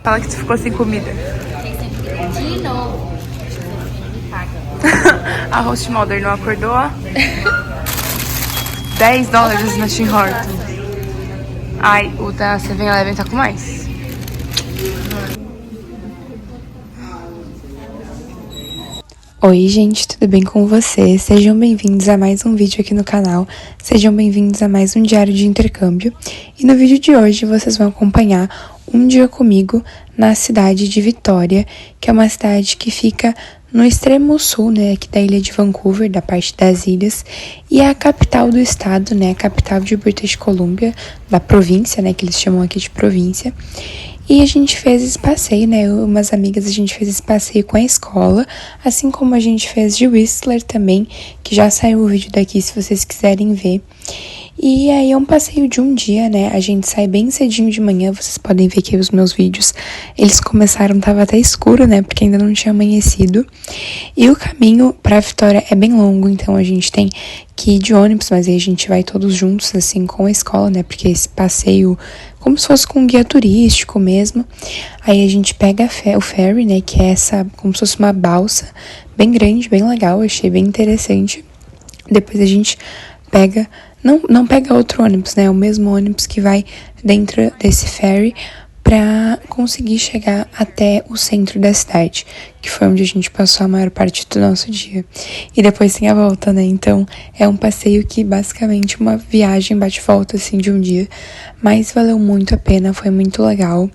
Fala que tu ficou sem comida. De novo. Me paga. A host mother não acordou, ó. $10 na Tim Hortons. Ai, o da 7-Eleven tá com mais. Oi gente, tudo bem com vocês? Sejam bem-vindos a mais um vídeo aqui no canal, sejam bem-vindos a mais um diário de intercâmbio. E no vídeo de hoje vocês vão acompanhar um dia comigo na cidade de Vitória, que é uma cidade que fica no extremo sul, né, aqui da ilha de Vancouver, da parte das ilhas, e é a capital do estado, né, a capital de British Columbia, da província, né, que eles chamam aqui de província. E a gente fez esse passeio, né, eu e umas amigas, a gente fez esse passeio com a escola, assim como a gente fez de Whistler também, que já saiu o vídeo daqui se vocês quiserem ver. E aí é um passeio de um dia, né, a gente sai bem cedinho de manhã, vocês podem ver que os meus vídeos, eles começaram, tava até escuro, né, porque ainda não tinha amanhecido. E o caminho pra Vitória é bem longo, então a gente tem que ir de ônibus, mas aí a gente vai todos juntos, assim, com a escola, né, porque esse passeio, como se fosse com um guia turístico mesmo. Aí a gente pega o ferry, né, que é essa, como se fosse uma balsa, bem grande, bem legal, achei bem interessante. Depois a gente pega... Não pega outro ônibus, né? É o mesmo ônibus que vai dentro desse ferry para conseguir chegar até o centro da cidade, que foi onde a gente passou a maior parte do nosso dia. E depois tem a volta, né? Então é um passeio que basicamente uma viagem bate-volta assim de um dia, mas valeu muito a pena, foi muito legal.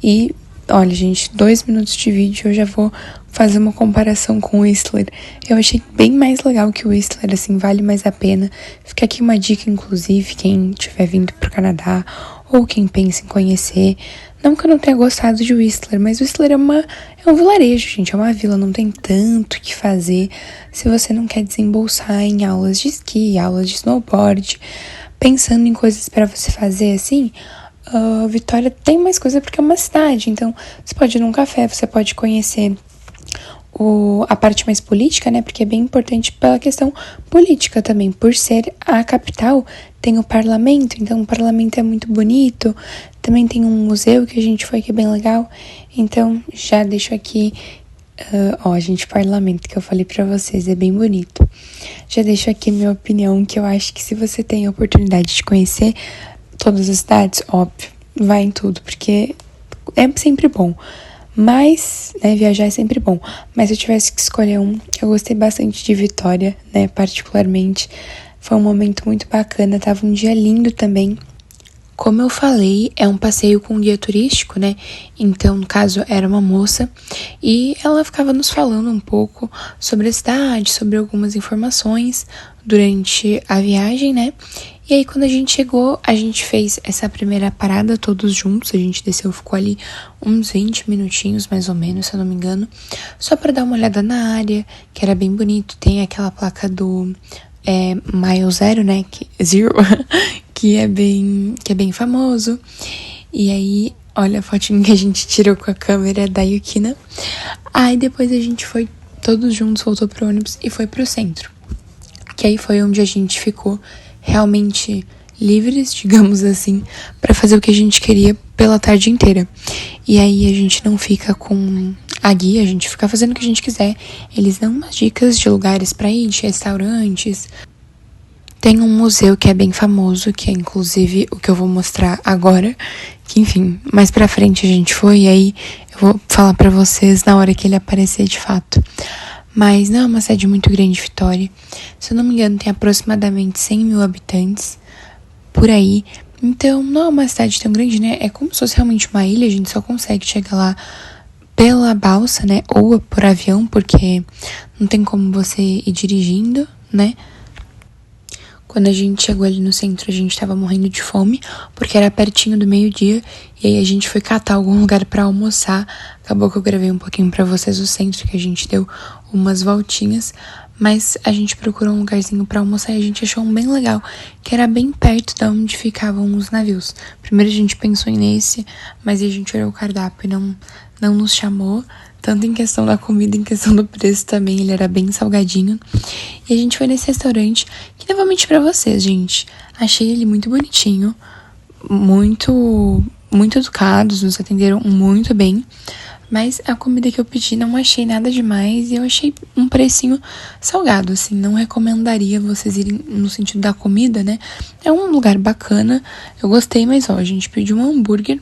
E olha, gente, 2 minutos de vídeo eu já vou fazer uma comparação com o Whistler. Eu achei bem mais legal que o Whistler, assim, vale mais a pena. Fica aqui uma dica, inclusive, quem estiver vindo pro Canadá ou quem pensa em conhecer. Não que eu não tenha gostado de Whistler, mas Whistler é um vilarejo, gente, é uma vila, não tem tanto o que fazer se você não quer desembolsar em aulas de esqui, aulas de snowboard, pensando em coisas para você fazer, assim. Vitória tem mais coisa porque é uma cidade, então você pode ir num café, você pode conhecer a parte mais política, né, porque é bem importante pela questão política também, por ser a capital, tem o parlamento, então o parlamento é muito bonito, também tem um museu que a gente foi que é bem legal, então já deixo aqui, gente, parlamento que eu falei pra vocês, é bem bonito, já deixo aqui minha opinião, que eu acho que se você tem a oportunidade de conhecer todas as cidades, óbvio, vai em tudo, porque é sempre bom. Mas, né, viajar é sempre bom. Mas se eu tivesse que escolher um, eu gostei bastante de Vitória, né, particularmente. Foi um momento muito bacana, tava um dia lindo também. Como eu falei, é um passeio com guia turístico, né? Então, no caso, era uma moça e ela ficava nos falando um pouco sobre a cidade, sobre algumas informações durante a viagem, né? E aí, quando a gente chegou, a gente fez essa primeira parada todos juntos. A gente desceu, ficou ali uns 20 minutinhos, mais ou menos, se eu não me engano. Só para dar uma olhada na área, que era bem bonito. Tem aquela placa do Mile Zero, né? Zero, que é bem famoso. E aí, olha a fotinha que a gente tirou com a câmera da Yukina. Aí, depois a gente foi todos juntos, voltou pro ônibus e foi pro centro. Que aí foi onde a gente ficou realmente livres, digamos assim, para fazer o que a gente queria pela tarde inteira. E aí a gente não fica com a guia, a gente fica fazendo o que a gente quiser. Eles dão umas dicas de lugares para ir, de restaurantes. Tem um museu que é bem famoso, que é inclusive o que eu vou mostrar agora, que enfim, mais pra frente a gente foi, e aí eu vou falar pra vocês na hora que ele aparecer de fato. Mas não é uma cidade muito grande, Vitória. Se eu não me engano, tem aproximadamente 100 mil habitantes por aí. Então, não é uma cidade tão grande, né? É como se fosse realmente uma ilha. A gente só consegue chegar lá pela balsa, né? Ou por avião, porque não tem como você ir dirigindo, né? Quando a gente chegou ali no centro, a gente tava morrendo de fome, porque era pertinho do meio-dia, e aí a gente foi catar algum lugar pra almoçar. Acabou que eu gravei um pouquinho pra vocês o centro, que a gente deu umas voltinhas, mas a gente procurou um lugarzinho pra almoçar e a gente achou um bem legal, que era bem perto de onde ficavam os navios. Primeiro a gente pensou nesse, mas a gente olhou o cardápio e não nos chamou. Tanto em questão da comida, em questão do preço também, ele era bem salgadinho. E a gente foi nesse restaurante, que eu vou mentir pra vocês, gente. Achei ele muito bonitinho, muito muito educados, nos atenderam muito bem. Mas a comida que eu pedi não achei nada demais e eu achei um precinho salgado, assim. Não recomendaria vocês irem no sentido da comida, né? É um lugar bacana, eu gostei, mas ó, a gente pediu um hambúrguer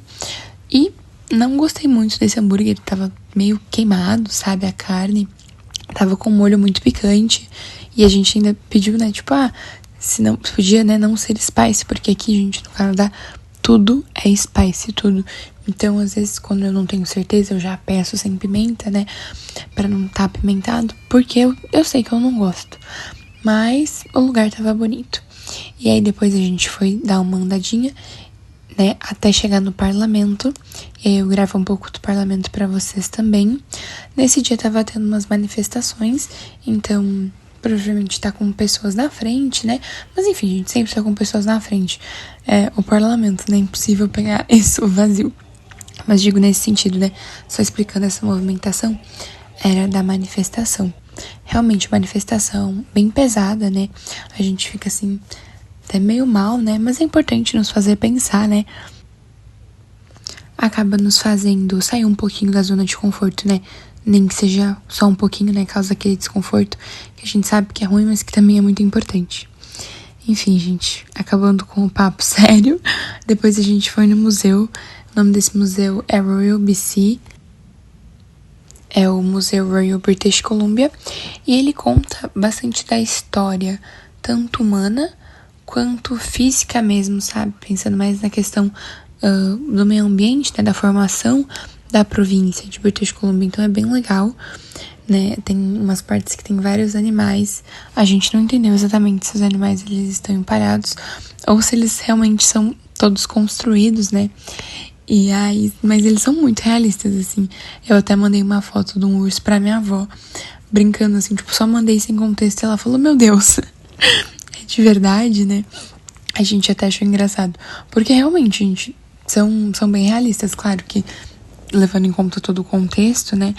e não gostei muito desse hambúrguer. Tava meio queimado, sabe, a carne. Tava com molho muito picante e a gente ainda pediu, né, tipo, se não podia, né, não ser spicy, porque aqui, gente, no Canadá, tudo é spicy, tudo. Então, às vezes, quando eu não tenho certeza, eu já peço sem pimenta, né? Pra não estar apimentado, porque eu sei que eu não gosto. Mas o lugar tava bonito. E aí, depois a gente foi dar uma andadinha, né? Até chegar no parlamento. E aí, eu gravo um pouco do parlamento pra vocês também. Nesse dia, tava tendo umas manifestações. Então, provavelmente tá com pessoas na frente, né? Mas enfim, gente, sempre tá com pessoas na frente. É o parlamento, né? É impossível pegar isso vazio. Mas digo nesse sentido, né? Só explicando essa movimentação, era da manifestação. Realmente, manifestação bem pesada, né? A gente fica assim, até meio mal, né? Mas é importante nos fazer pensar, né? Acaba nos fazendo sair um pouquinho da zona de conforto, né? Nem que seja só um pouquinho, né? Causa aquele desconforto que a gente sabe que é ruim, mas que também é muito importante. Enfim, gente, acabando com o papo sério, depois a gente foi no museu. O nome desse museu é Royal BC, é o Museu Royal British Columbia, e ele conta bastante da história, tanto humana quanto física mesmo, sabe? Pensando mais na questão do meio ambiente, né? Da formação da província de British Columbia, então é bem legal, né? Tem umas partes que tem vários animais, a gente não entendeu exatamente se os animais eles estão empalhados ou se eles realmente são todos construídos, né? E aí, mas eles são muito realistas, assim. Eu até mandei uma foto de um urso pra minha avó, brincando assim, tipo, só mandei sem contexto e ela falou, meu Deus, é de verdade, né? A gente até achou engraçado, porque realmente, gente, são bem realistas, claro que levando em conta todo o contexto, né,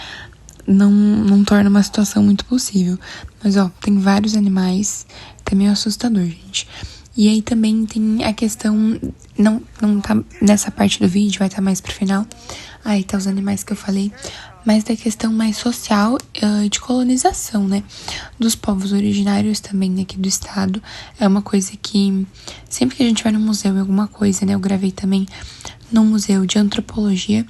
não torna uma situação muito possível. Mas, ó, tem vários animais, até meio assustador, gente. E aí também tem a questão, não tá nessa parte do vídeo, vai estar mais pro final. Aí tá os animais que eu falei, mas da questão mais social de colonização, né? Dos povos originários também aqui do estado. É uma coisa que sempre que a gente vai no museu em alguma coisa, né? Eu gravei também no museu de antropologia.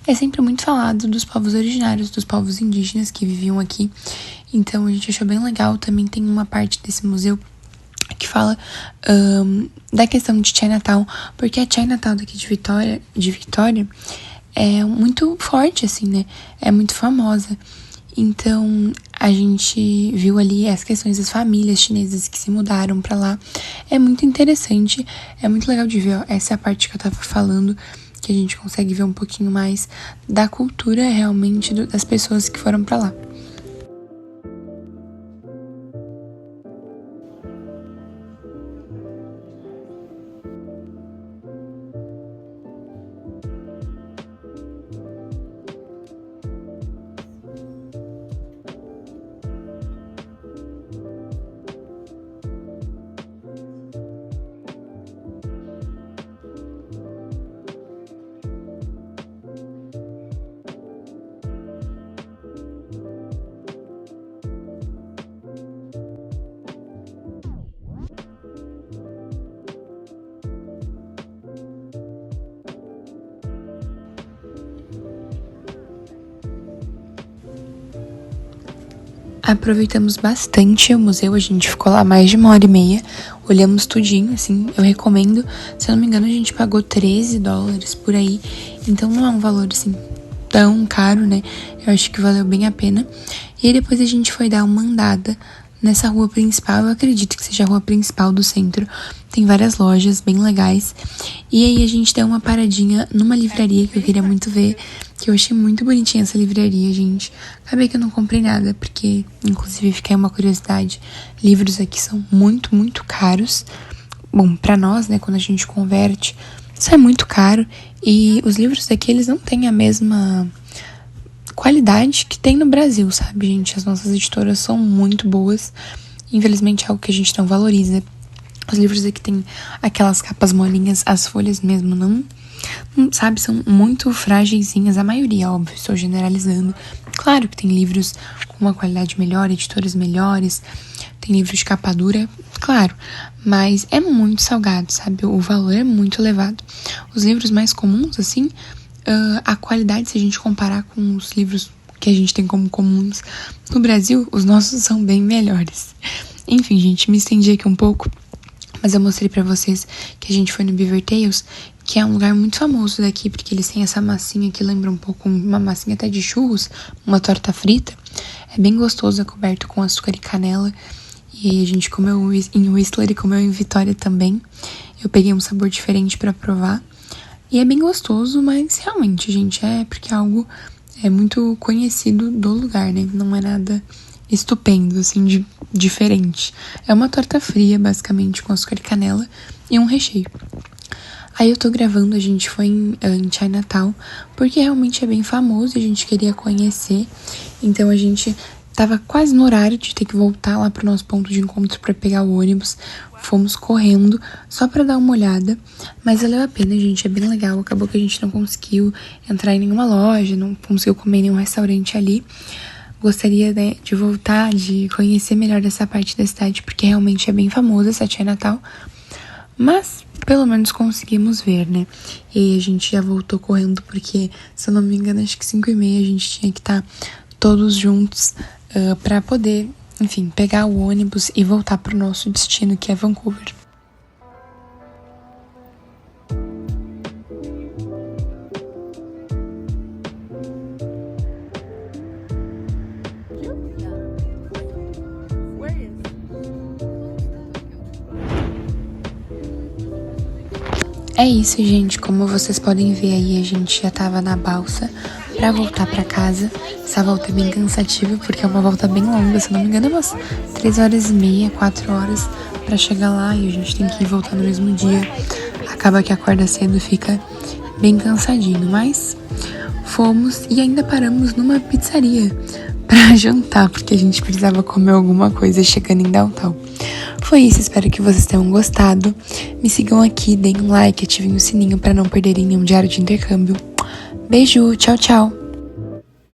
É sempre muito falado dos povos originários, dos povos indígenas que viviam aqui. Então a gente achou bem legal. Também tem uma parte desse museu que fala da questão de Chinatown, porque a Chinatown daqui de Victoria é muito forte, assim, né? É muito famosa. Então, a gente viu ali as questões das famílias chinesas que se mudaram pra lá. É muito interessante, é muito legal de ver, ó. Essa é a parte que eu tava falando, que a gente consegue ver um pouquinho mais da cultura, realmente, das pessoas que foram pra lá. Aproveitamos bastante o museu, a gente ficou lá mais de 1h30, olhamos tudinho, assim, eu recomendo. Se eu não me engano, a gente pagou $13 por aí, então não é um valor, assim, tão caro, né? Eu acho que valeu bem a pena. E aí depois a gente foi dar uma andada nessa rua principal, eu acredito que seja a rua principal do centro. Tem várias lojas bem legais. E aí a gente deu uma paradinha numa livraria que eu queria muito ver, que eu achei muito bonitinha essa livraria, gente. Acabei que eu não comprei nada, porque, inclusive, fica aí uma curiosidade. Livros aqui são muito, muito caros. Bom, pra nós, né, quando a gente converte, isso é muito caro. E os livros daqui, eles não têm a mesma qualidade que tem no Brasil, sabe, gente? As nossas editoras são muito boas. Infelizmente, é algo que a gente não valoriza. Os livros aqui tem aquelas capas molinhas, as folhas mesmo não. sabe, são muito frágilzinhas, a maioria, óbvio, estou generalizando. Claro que tem livros com uma qualidade melhor, editores melhores, tem livros de capa dura, claro, mas é muito salgado, sabe, o valor é muito elevado. Os livros mais comuns, assim, a qualidade, se a gente comparar com os livros que a gente tem como comuns no Brasil, os nossos são bem melhores. Enfim, gente, me estendi aqui um pouco, mas eu mostrei pra vocês que a gente foi no Beaver Tails, que é um lugar muito famoso daqui, porque eles têm essa massinha que lembra um pouco uma massinha até de churros, uma torta frita. É bem gostoso, é coberto com açúcar e canela. E a gente comeu em Whistler e comeu em Vitória também. Eu peguei um sabor diferente pra provar. E é bem gostoso, mas realmente, gente, é porque algo é muito conhecido do lugar, né? Não é nada estupendo, assim, diferente. É uma torta fria, basicamente, com açúcar e canela e um recheio. Aí eu tô gravando, a gente foi em Chinatown, porque realmente é bem famoso e a gente queria conhecer. Então a gente tava quase no horário de ter que voltar lá pro nosso ponto de encontro pra pegar o ônibus. Fomos correndo só pra dar uma olhada, mas valeu a pena, gente, é bem legal. Acabou que a gente não conseguiu entrar em nenhuma loja, não conseguiu comer em nenhum restaurante ali. Gostaria, né, de voltar, de conhecer melhor essa parte da cidade, porque realmente é bem famosa essa Chinatown. Mas, pelo menos conseguimos ver, né? E aí a gente já voltou correndo, porque, se eu não me engano, acho que 5h30 a gente tinha que estar todos juntos pra poder, enfim, pegar o ônibus e voltar pro nosso destino, que é Vancouver. É isso, gente, como vocês podem ver aí, a gente já tava na balsa pra voltar pra casa. Essa volta é bem cansativa, porque é uma volta bem longa, se não me engano, é umas 3h30, 4 horas pra chegar lá, e a gente tem que ir voltar no mesmo dia. Acaba que acorda cedo e fica bem cansadinho, mas fomos e ainda paramos numa pizzaria pra jantar, porque a gente precisava comer alguma coisa chegando em downtown. Foi isso, espero que vocês tenham gostado. Me sigam aqui, deem um like, ativem o sininho para não perderem nenhum diário de intercâmbio. Beijo, tchau, tchau!